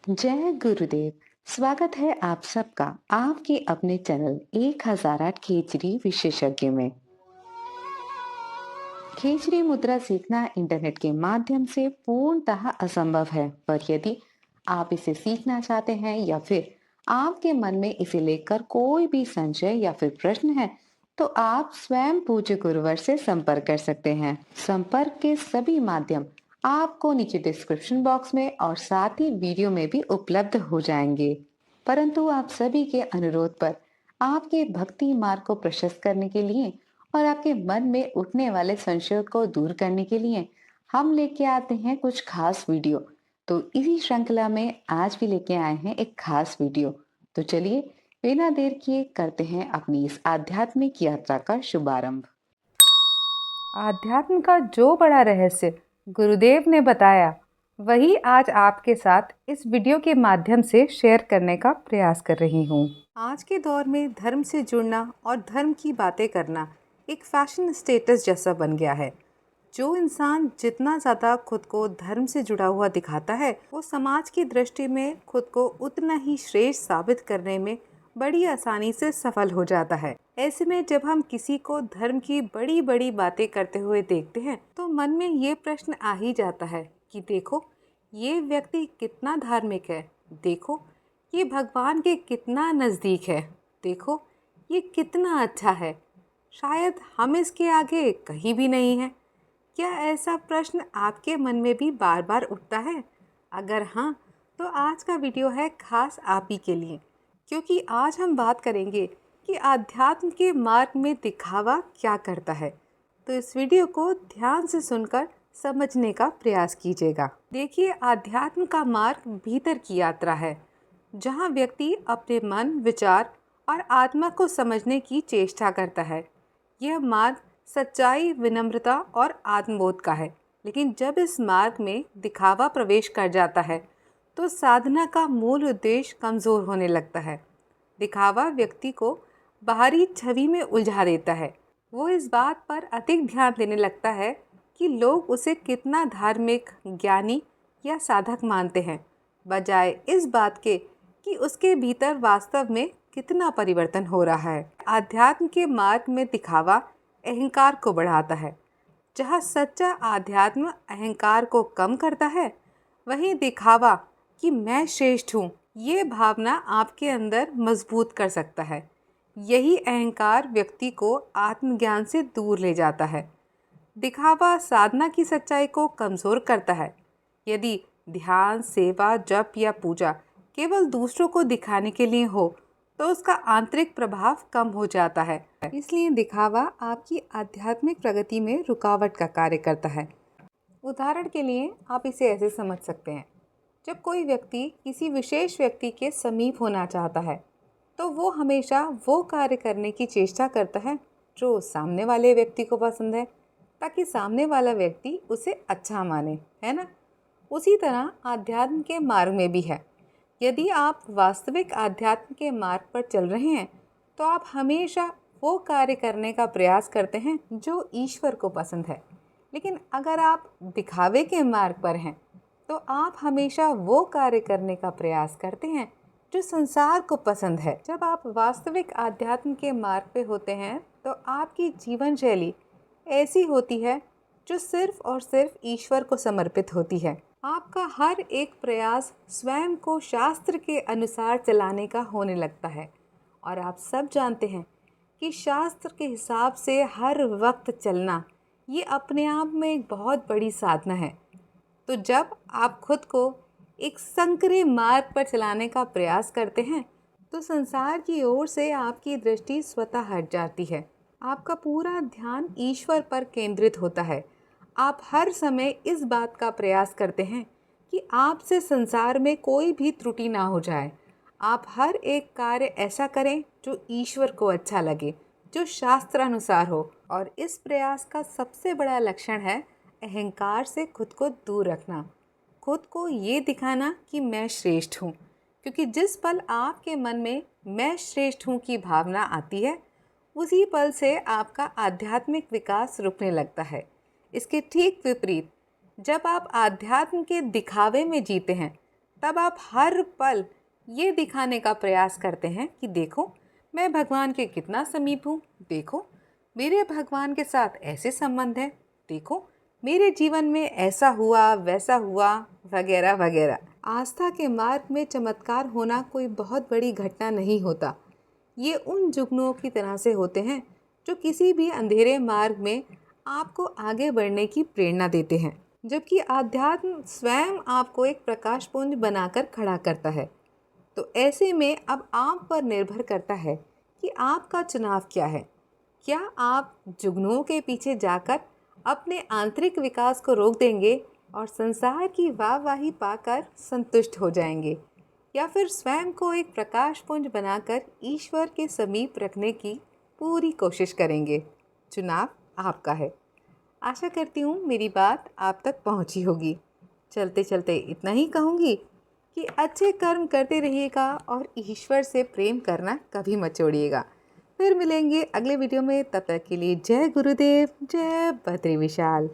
जय गुरुदेव। स्वागत है आप सबका आपके अपने चैनल 1008 खेचरी विशेषज्ञ में। खेचरी मुद्रा सीखना इंटरनेट के माध्यम से पूर्णतः असंभव है, पर यदि आप इसे सीखना चाहते हैं या फिर आपके मन में इसे लेकर कोई भी संशय या फिर प्रश्न है, तो आप स्वयं पूज्य गुरुवर से संपर्क कर सकते हैं। संपर्क के सभी माध्यम आपको नीचे डिस्क्रिप्शन बॉक्स में और साथ ही वीडियो में भी उपलब्ध हो जाएंगे। परंतु आप सभी के अनुरोध पर आपके भक्ति मार्ग को प्रशस्त करने के लिए और आपके मन में उठने वाले संशयों को दूर करने के लिए हम लेके आते हैं कुछ खास वीडियो। तो इसी श्रृंखला में आज भी लेके आए हैं एक खास वीडियो। तो चलिए बिना देर किए करते हैं अपनी इस आध्यात्मिक यात्रा का शुभारंभ। आध्यात्म का जो बड़ा रहस्य गुरुदेव ने बताया, वही आज आपके साथ इस वीडियो के माध्यम से शेयर करने का प्रयास कर रही हूँ। आज के दौर में धर्म से जुड़ना और धर्म की बातें करना एक फैशन स्टेटस जैसा बन गया है। जो इंसान जितना ज़्यादा खुद को धर्म से जुड़ा हुआ दिखाता है, वो समाज की दृष्टि में खुद को उतना ही श्रेष्ठ साबित करने में बड़ी आसानी से सफल हो जाता है। ऐसे में जब हम किसी को धर्म की बड़ी बड़ी बातें करते हुए देखते हैं, तो मन में ये प्रश्न आ ही जाता है कि देखो ये व्यक्ति कितना धार्मिक है, देखो ये भगवान के कितना नज़दीक है, देखो ये कितना अच्छा है, शायद हम इसके आगे कहीं भी नहीं है। क्या ऐसा प्रश्न आपके मन में भी बार बार उठता है? अगर हाँ, तो आज का वीडियो है खास आप ही के लिए, क्योंकि आज हम बात करेंगे कि आध्यात्म के मार्ग में दिखावा क्या करता है। तो इस वीडियो को ध्यान से सुनकर समझने का प्रयास कीजिएगा। देखिए, आध्यात्म का मार्ग भीतर की यात्रा है, जहाँ व्यक्ति अपने मन, विचार और आत्मा को समझने की चेष्टा करता है। यह मार्ग सच्चाई, विनम्रता और आत्मबोध का है। लेकिन जब इस मार्ग में दिखावा प्रवेश कर जाता है, तो साधना का मूल उद्देश्य कमज़ोर होने लगता है। दिखावा व्यक्ति को बाहरी छवि में उलझा देता है। वो इस बात पर अधिक ध्यान देने लगता है कि लोग उसे कितना धार्मिक, ज्ञानी या साधक मानते हैं, बजाय इस बात के कि उसके भीतर वास्तव में कितना परिवर्तन हो रहा है। आध्यात्म के मार्ग में दिखावा अहंकार को बढ़ाता है। जहाँ सच्चा आध्यात्म अहंकार को कम करता है, वहीं दिखावा कि मैं श्रेष्ठ हूँ, ये भावना आपके अंदर मजबूत कर सकता है। यही अहंकार व्यक्ति को आत्मज्ञान से दूर ले जाता है। दिखावा साधना की सच्चाई को कमज़ोर करता है। यदि ध्यान, सेवा, जप या पूजा केवल दूसरों को दिखाने के लिए हो, तो उसका आंतरिक प्रभाव कम हो जाता है। इसलिए दिखावा आपकी आध्यात्मिक प्रगति में रुकावट का कार्य करता है। उदाहरण के लिए आप इसे ऐसे समझ सकते हैं, जब कोई व्यक्ति किसी विशेष व्यक्ति के समीप होना चाहता है, तो वो हमेशा वो कार्य करने की चेष्टा करता है जो सामने वाले व्यक्ति को पसंद है, ताकि सामने वाला व्यक्ति उसे अच्छा माने, है ना। उसी तरह आध्यात्म के मार्ग में भी है। यदि आप वास्तविक आध्यात्म के मार्ग पर चल रहे हैं, तो आप हमेशा वो कार्य करने का प्रयास करते हैं जो ईश्वर को पसंद है। लेकिन अगर आप दिखावे के मार्ग पर हैं, तो आप हमेशा वो कार्य करने का प्रयास करते हैं जो संसार को पसंद है। जब आप वास्तविक आध्यात्म के मार्ग पे होते हैं, तो आपकी जीवन शैली ऐसी होती है जो सिर्फ और सिर्फ ईश्वर को समर्पित होती है। आपका हर एक प्रयास स्वयं को शास्त्र के अनुसार चलाने का होने लगता है। और आप सब जानते हैं कि शास्त्र के हिसाब से हर वक्त चलना, ये अपने आप में एक बहुत बड़ी साधना है। तो जब आप खुद को एक संकरे मार्ग पर चलाने का प्रयास करते हैं, तो संसार की ओर से आपकी दृष्टि स्वतः हट जाती है। आपका पूरा ध्यान ईश्वर पर केंद्रित होता है। आप हर समय इस बात का प्रयास करते हैं कि आपसे संसार में कोई भी त्रुटि ना हो जाए। आप हर एक कार्य ऐसा करें जो ईश्वर को अच्छा लगे, जो शास्त्रानुसार हो। और इस प्रयास का सबसे बड़ा लक्षण है अहंकार से खुद को दूर रखना, खुद को ये दिखाना कि मैं श्रेष्ठ हूँ। क्योंकि जिस पल आपके मन में मैं श्रेष्ठ हूँ की भावना आती है, उसी पल से आपका आध्यात्मिक विकास रुकने लगता है। इसके ठीक विपरीत, जब आप आध्यात्म के दिखावे में जीते हैं, तब आप हर पल ये दिखाने का प्रयास करते हैं कि देखो मैं भगवान के कितना समीप हूँ, देखो मेरे भगवान के साथ ऐसे संबंध है, देखो मेरे जीवन में ऐसा हुआ वैसा हुआ वगैरह वगैरह। आस्था के मार्ग में चमत्कार होना कोई बहुत बड़ी घटना नहीं होता। ये उन जुगनुओं की तरह से होते हैं जो किसी भी अंधेरे मार्ग में आपको आगे बढ़ने की प्रेरणा देते हैं, जबकि आध्यात्म स्वयं आपको एक प्रकाशपुंज बनाकर खड़ा करता है। तो ऐसे में अब आप पर निर्भर करता है कि आपका चुनाव क्या है। क्या आप जुगनुओं के पीछे जाकर अपने आंतरिक विकास को रोक देंगे और संसार की वाहवाही पाकर संतुष्ट हो जाएंगे, या फिर स्वयं को एक प्रकाशपुंज बनाकर ईश्वर के समीप रखने की पूरी कोशिश करेंगे? चुनाव आपका है। आशा करती हूँ मेरी बात आप तक पहुँची होगी। चलते चलते इतना ही कहूँगी कि अच्छे कर्म करते रहिएगा और ईश्वर से प्रेम करना कभी मत छोड़िएगा। फिर मिलेंगे अगले वीडियो में, तब तक के लिए जय गुरुदेव, जय बद्री विशाल।